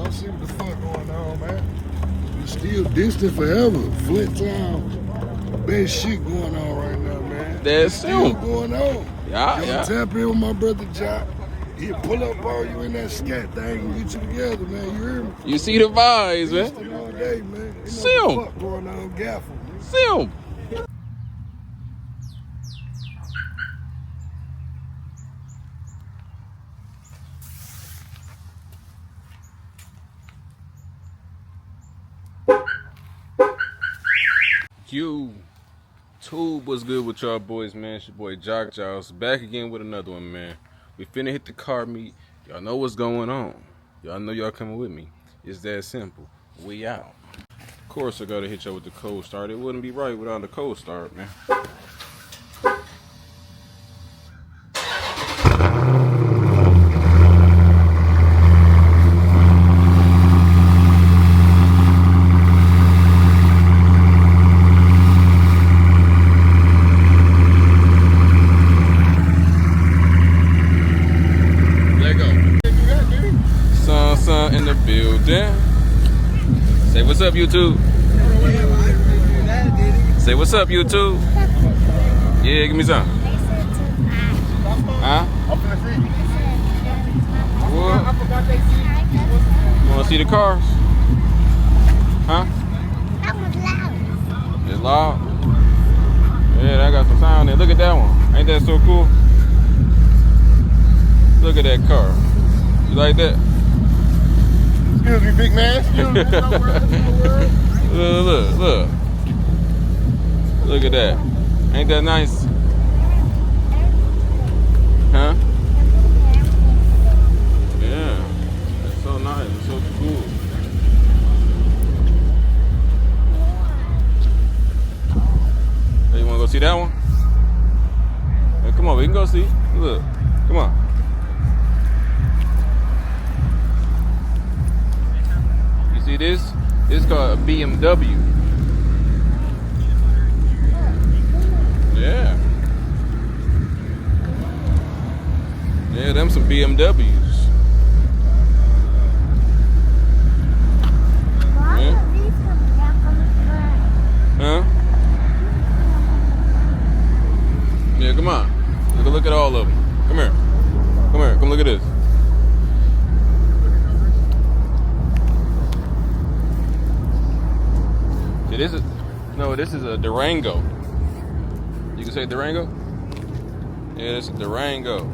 Y'all see what the fuck going on, man? You still distant forever. Flint Town. Best shit going on right now, man. That's still going on. Yeah. Tap in with my brother Jock. He'll pull up on you in that SCAT thing and get you together, man. You hear me? You see the vibes, man. All day, man. See him. What the fuck going on, Gaffle? See him. YouTube, what's good with y'all boys, man? It's your boy jockgiles back again with another one, man. We finna hit the car meet. Y'all know what's going on. Y'all know y'all coming with me. It's that simple. We out. Of course, I gotta hit y'all with the cold start. It wouldn't be right without the cold start, man. In the building. Say what's up, YouTube. Say what's up, YouTube. Yeah, give me some. Huh? What? You wanna see the cars? Huh? It's loud. Yeah, that got some sound there. Look at that one. Ain't that so cool? Look at that car. You like that? Excuse me, big man. Excuse me. Look. Look at that. Ain't that nice? Huh? Yeah. It's so nice. It's so cool. Hey, you wanna go see that one? Hey, come on, we can go see. Look. Come on. See this? This is called a BMW. Yeah. Yeah, them some BMWs. Yeah. Huh? Yeah, come on. Look at all of them. Come here. Come here. Come look at this. This is a Durango. You can say Durango? Yeah, it's a Durango.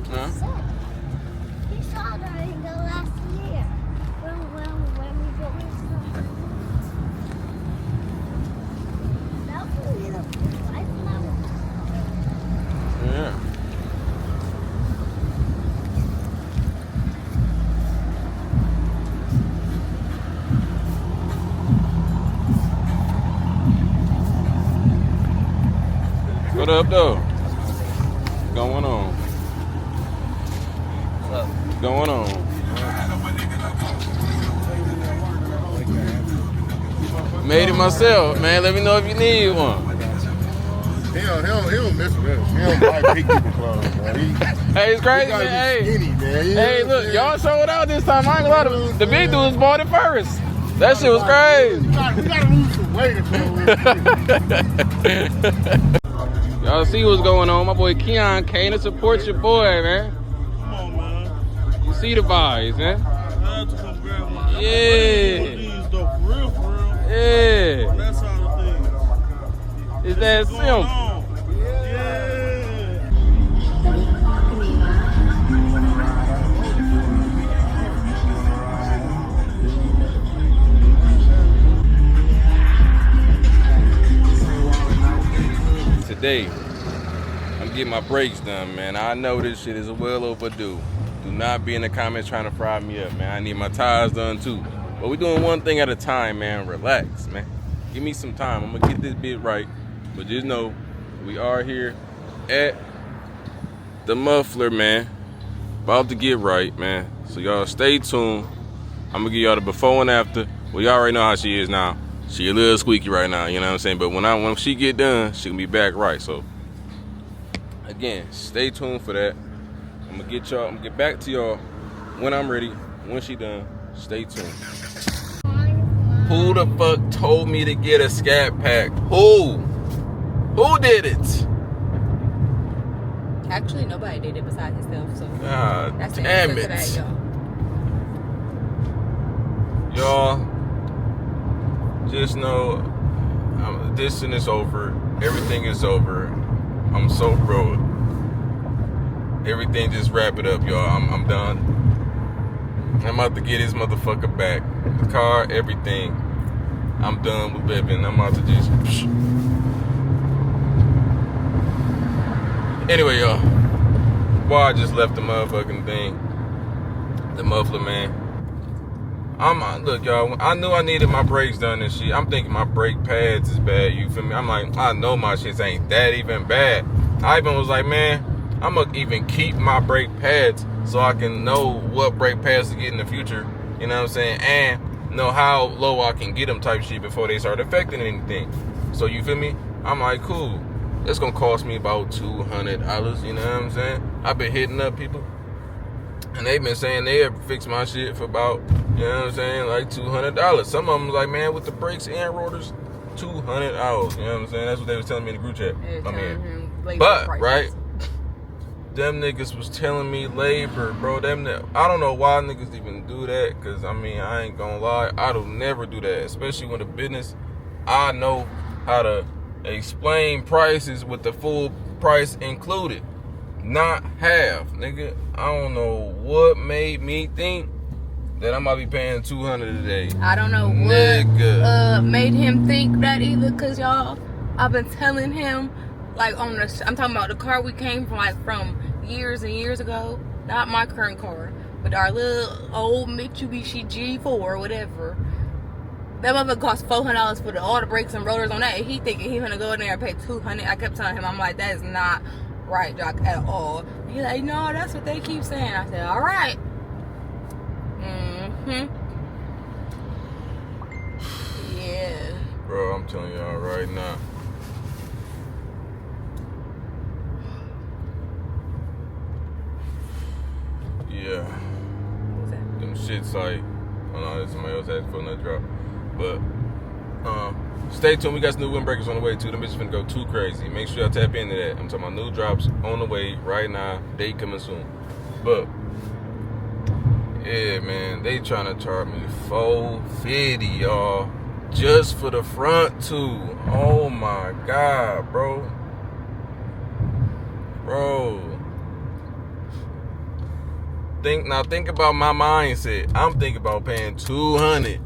Huh? He saw Durango last year. When we go Yeah. What up, though? What's going on? What's up? What's going on? Made it myself, man. Let me know if you need one. He don't mess with us. He don't like big people clothes, man. Hey, it's crazy, He gotta man. be skinny, man. You know Hey, what look, I'm y'all showed out this time. I ain't gonna lie. The big dudes bought it first. That shit was crazy. You gotta lose some weight if Y'all see what's going on. My boy Keon came to support your boy, man. Come on, man. You see the vibes, man. I had to come grab one. Yeah. These though, for real. Yeah. That's how the thing. It's that Going simple. on. Yeah. Today, I'm getting my brakes done, man. I know this shit is well overdue. Do not be in the comments trying to fry me up, man. I need my tires done too. But we're doing one thing at a time, man. Relax, man. Give me some time. I'm gonna get this bit right. But just know, we are here at the muffler, man. About to get right, man. So y'all stay tuned. I'm gonna give y'all the before and after. Well, y'all already know how she is now. She a little squeaky right now, you know what I'm saying? But when she get done, she gonna be back right. So again, stay tuned for that. I'm gonna get back to y'all when I'm ready, when she done. Stay tuned. Who the fuck told me to get a SCAT pack? Who did it? Actually, nobody did it besides himself. So God that's the damn answer it. to that, Y'all, just know this thing is over. Everything is over. I'm so broke. Everything, just wrap it up, y'all. I'm done. I'm about to get his motherfucker back. The car, everything. I'm done with living. I'm about to just... Anyway, y'all. Boy, I just left the motherfucking thing. The muffler, man. Look, y'all, I knew I needed my brakes done and shit. I'm thinking my brake pads is bad, you feel me? I'm like, I know my shit ain't that even bad. I even was like, man, I'm gonna even keep my brake pads so I can know what brake pads to get in the future, you know what I'm saying? And know how low I can get them type shit before they start affecting anything. So, you feel me? I'm like, cool. It's gonna cost me about $200, you know what I'm saying? I've been hitting up people, and they've been saying they have fixed my shit for about, you know what I'm saying, like $200. Some of them like, man, with the brakes and rotors, $200. You know what I'm saying? That's what they was telling me in the group chat. But right, them niggas was telling me labor, bro. I don't know why niggas even do that, cause I mean, I ain't gonna lie, I don't never do that, especially when the business. I know how to explain prices with the full price included, not half, nigga. I don't know what made me think that I might be paying $200 a day. I don't know what made him think that either, cause y'all, I've been telling him, like, I'm talking about the car we came from, like, from years and years ago. Not my current car, but our little old Mitsubishi G4 or whatever. That motherfucker cost $400 for all the brakes and rotors on that. And he thinking he gonna go in there and pay $200. I kept telling him, I'm like, that is not right, Jock, at all. And he's like, no, that's what they keep saying. I said, all right. Yeah. Bro, I'm telling y'all right now. Yeah. What's that? Them shit's like, oh no, there's somebody else asking for another drop. But, stay tuned. We got some new windbreakers on the way too. Them bitches finna go too crazy. Make sure y'all tap into that. I'm talking about new drops on the way right now. They coming soon. But, yeah, man, they trying to charge me $450, y'all, just for the front two. Oh my God, bro. Think about my mindset. I'm thinking about paying $200.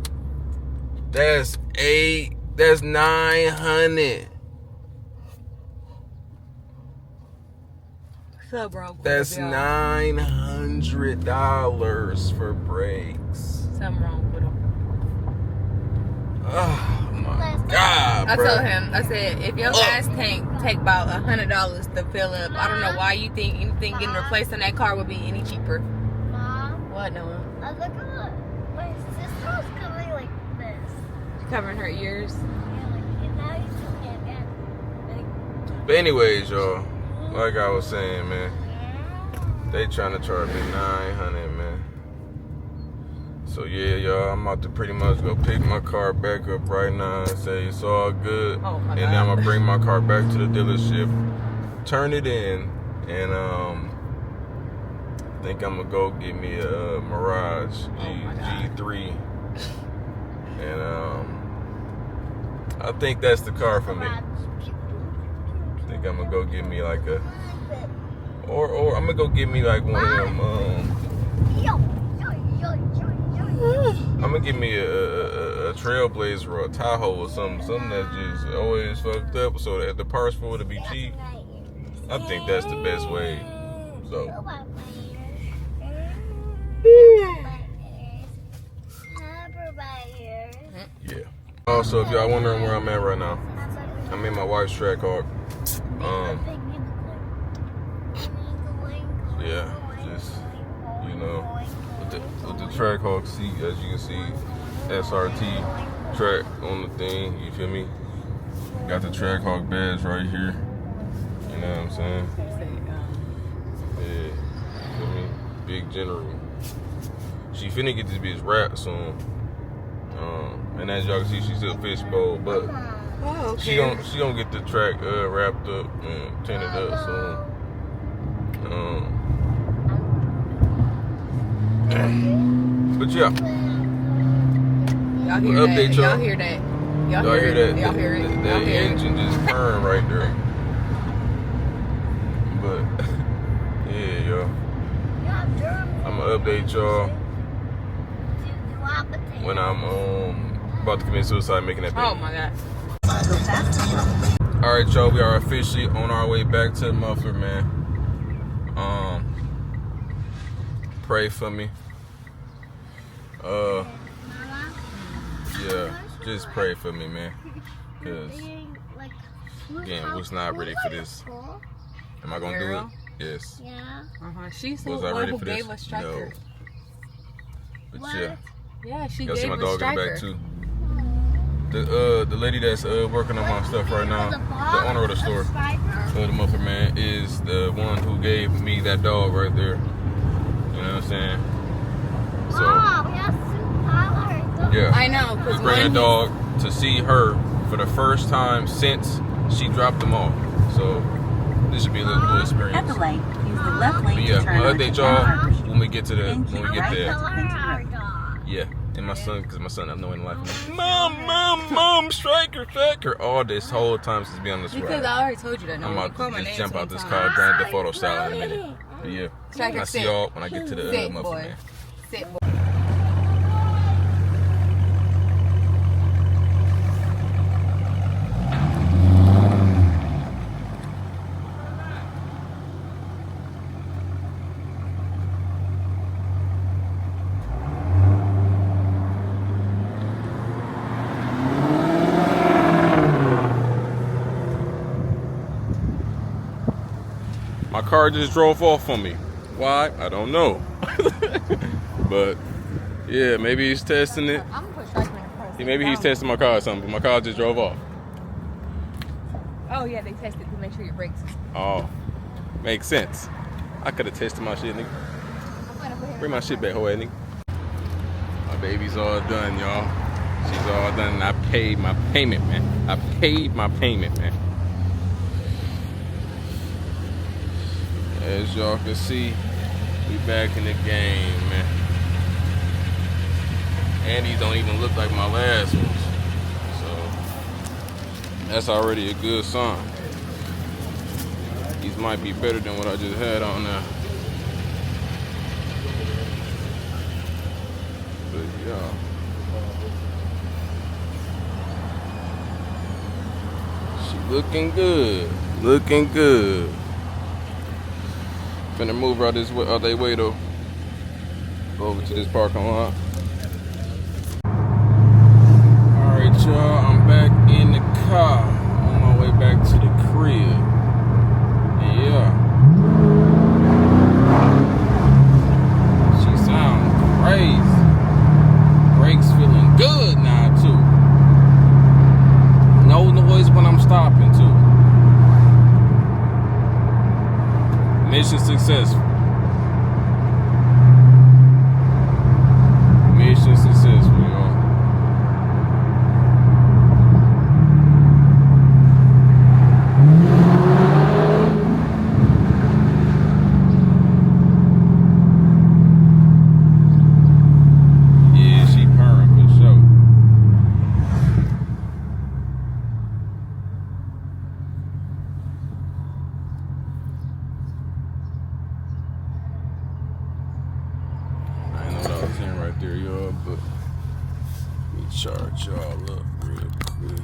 That's $900. What's up, bro? That's $900 for brakes. Something wrong with him. Oh my God, I bro. told him, I said, if your gas tank take about $100 to fill up, I don't know why you think anything getting replaced in that car would be any cheaper. Mom, What, Noah? look at what my sister was coming like this. Covering her ears. Yeah, like, and now you can get like, But anyways, y'all, like I was saying, man, they trying to charge me $900, man. So yeah, y'all, I'm about to pretty much go pick my car back up right now and say it's all good. Oh my And God. then I'm gonna bring my car back to the dealership, turn it in, and I think I'm gonna go get me a Mirage G3, and I think that's the car for me. I think I'm gonna go get me like a, or I'm gonna go get me like one of them. I'm gonna give me a Trailblazer or a Tahoe or something that's just always fucked up, so that the parts for it to be cheap. I think that's the best way. So. Yeah. Also, if y'all wondering where I'm at right now, I'm in my wife's track hawk. Yeah, just, you know, with the track hawk seat, as you can see, SRT track on the thing, you feel me? Got the track hawk badge right here. You know what I'm saying? Yeah. big general. She finna get this bitch wrapped soon. And as y'all can see, she's still fishbowl, but Oh, she okay. gonna get the track wrapped up and tinted up soon. But yeah, Y'all hear We'll that? update y'all. Y'all hear that? y'all hear that? Y'all hear it? The Y'all hear it? engine just purring right there. But yeah, y'all. I'ma update y'all when I'm about to commit suicide making that baby. Oh my god. Alright, y'all, we are officially on our way back to the muffler, man. Pray for me. Yeah, just pray for me, man. Cause again, was not ready for this. Am I gonna do it? Yes. Yeah. She's the Was I one ready who for gave this? us striker. No. But yeah, Yeah, she y'all see gave my us dog in the striker. back too. The lady that's working on my stuff right now, the owner of the store, the muffler man, is the one who gave me that dog right there. You know what I'm saying? So yeah, I know, we because bring that dog to see her for the first time since she dropped them off. So this should be a little cool experience. At the light, use the left lane But yeah, to turn I'll onto update y'all Hellcat. when we get to the Then keep right there. into the Yeah, and my son, because my son have no in life. Mom, striker. All this whole time since being on this because ride. I already told you that. No, I'm you about call to my just name jump out this sometime. car, grand the photo style in a minute. But yeah, Striker, I see sit. y'all when I get to the Sit, muffler boy. man. Sit, boy. My car just drove off on me. Why? I don't know. But yeah, maybe he's testing it. I'm gonna put striker in the front seat. Maybe he's testing my car or something. My car just drove off. Oh yeah, they tested to make sure your brakes. Oh, makes sense. I could have tested my shit, nigga. I'm gonna put him Bring my shit back, hoe ass nigga. My baby's all done, y'all. She's all done. And I paid my payment, man. I paid my payment, man. As y'all can see, we back in the game, man. And these don't even look like my last ones. So that's already a good sign. These might be better than what I just had on there. But yeah. She looking good. Looking good. Finna move out this way, out they way though. Go over to this parking lot. Alright y'all, I'm back in the car. On my way back to the crib. And yeah. She sounds crazy. Brakes feeling good now too. No noise when I'm stopping too. Mission successful. Mission successful, y'all. Yeah, she purring for sure. I know what I was saying right there, y'all, but let me charge y'all up real quick.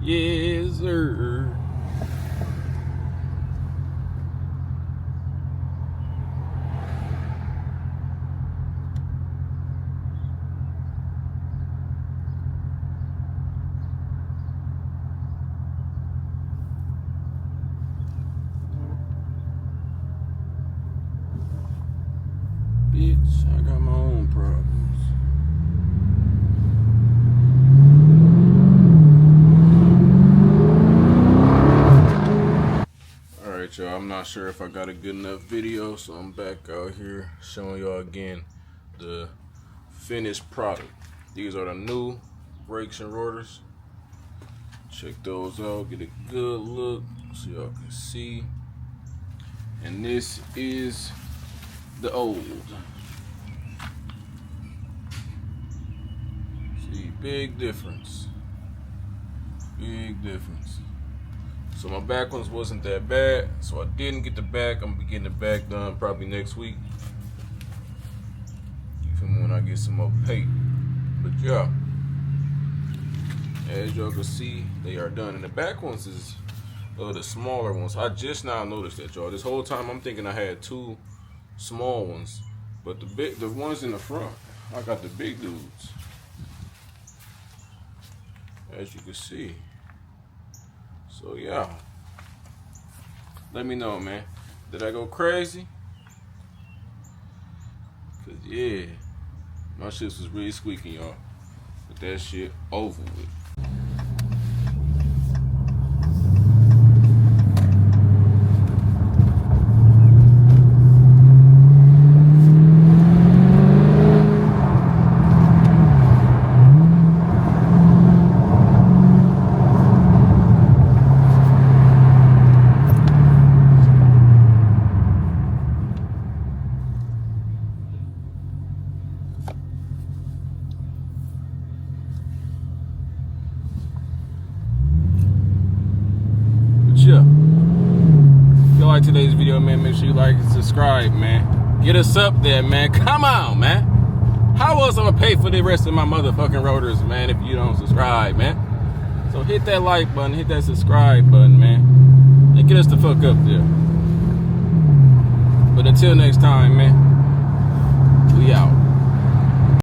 Yes, sir. Bitch, I got my own problems. I'm not sure if I got a good enough video, so I'm back out here showing y'all again the finished product. These are the new brakes and rotors. Check those out, get a good look so y'all can see. And this is the old. See, big difference. Big difference. So my back ones wasn't that bad, so I didn't get the back. I'm gonna be getting the back done probably next week. Even when I get some more paint. But yeah, as y'all can see, they are done. And the back ones is the smaller ones. I just now noticed that, y'all. This whole time I'm thinking I had two small ones, but the ones in the front, I got the big dudes. As you can see. So yeah, let me know, man. Did I go crazy? Cause yeah, my shit was really squeaking, y'all. But that shit over with. Yeah. If you like today's video, man, make sure you like and subscribe, man. Get us up there, man. Come on, man. How else I'm gonna pay for the rest of my motherfucking rotors, man, if you don't subscribe, man? So hit that like button, hit that subscribe button, man, and get us the fuck up there. But until next time, man, we out.